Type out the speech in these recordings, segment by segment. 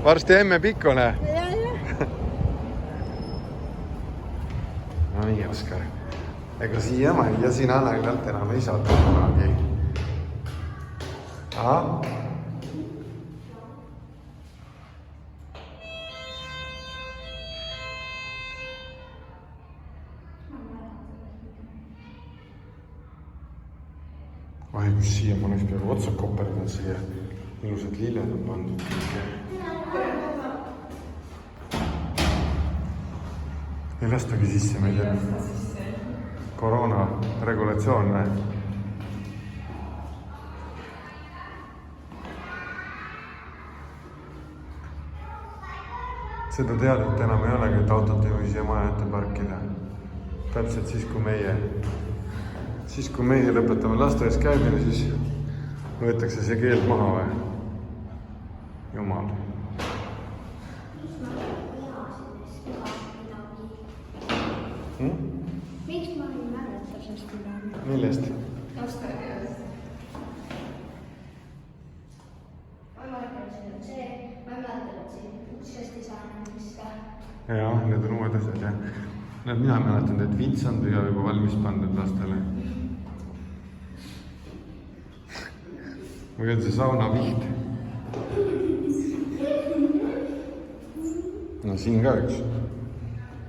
Varsti emme Pikkone. No nii, Oskar. Ega siiamaani ja siin Annelilt enam ei saa kunagi. Aha. Ai, kus siia ma oleks peaaegu otsa koperdanud siia. Ilusad lilled on pandud. Ei lastagi sisse, ma ei tea. Koroona regulatsioon või? Seda teadet enam ei olegi, et autot ei või siia maja ette parkida. Täpselt siis, kui meie lõpetame lasteaias käimine, siis võetakse see keeld maha või? Jumal. Miks ma ei mäleta sest midagi? Millest? Lasteaias. Ma mäletan, et uksest ei saa miska. Jaa, need on uued asjad, jah. Mina mäletan, et vits on juba valmis pandud lastele. Või on see saunaviht? No siin ka üks.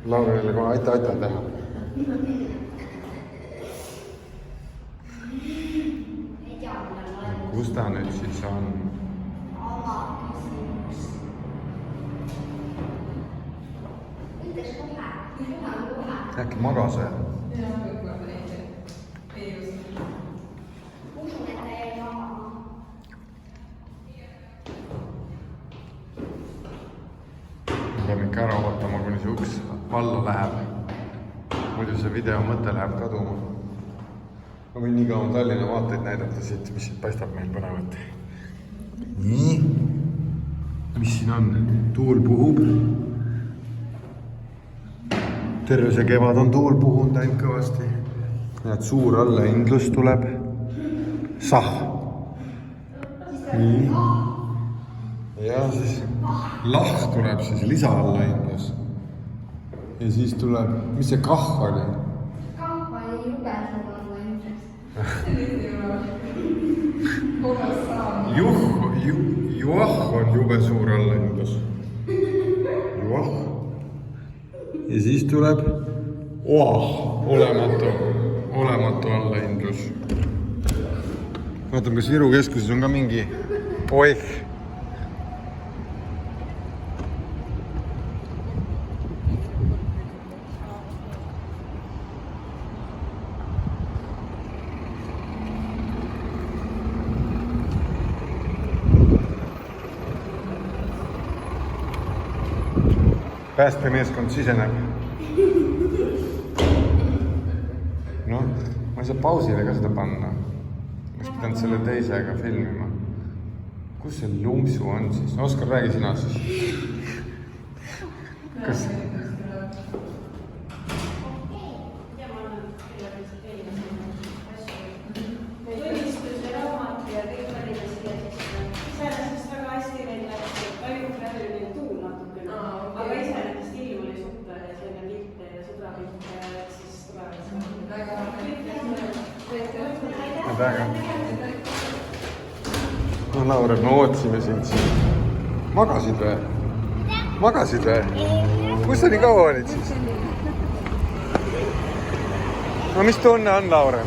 Laurile kohe aita teha. Kus ta nüüd siis on? Äkki magas või? Usun, et ta jäi magama. Pean ikka ära ootama, kuni see uks valla läheb. Muidu see video mõte läheb kaduma. Ma võin nii kaua Tallinna vaateid näidata siit, mis siit paistab meil põnevat. Nii. Mis siin on? Tuul puhub. Terve see kevad on tuul puhunud ainult kõvasti. Näed, suur allahindlus tuleb. Sah. Nii. Ja siis lahk tuleb siis lisa allahindlus. Ja siis tuleb, mis see kah oli? Kah oli jube suur allahindlus. Juah on jube suur allahindlus. Juah. Ja siis tuleb olematu allahindlus. Vaatame, kas Viru keskuses on ka mingi oih. Päästemeeskond siseneb. Noh, ma ei saa pausile ka seda panna. Oleks pidanud selle teisega filmima. Kus see lumpsu on siis? Oskar, räägi sina siis. Kas... Väga. No Laura, me ootsime sind siin. Magasid või? Magasid või? Kus sa nii kaua olid siis? No mis tunne on, Laura?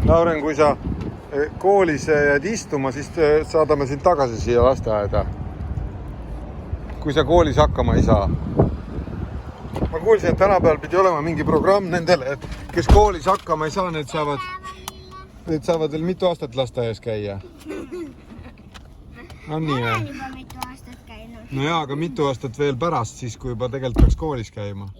Lauren, kui sa koolis jääd istuma, siis saadame sind tagasi siia lasteaeda. Kui sa koolis hakkama ei saa. Ma kuulsin, et tänapäeval pidi olema mingi programm nendele, kes koolis hakkama ei saa, need saavad veel mitu aastat lasteaias käia. On nii või? Olen juba mitu aastat käinud. No jaa, aga mitu aastat veel pärast, siis kui juba tegelikult peaks koolis käima.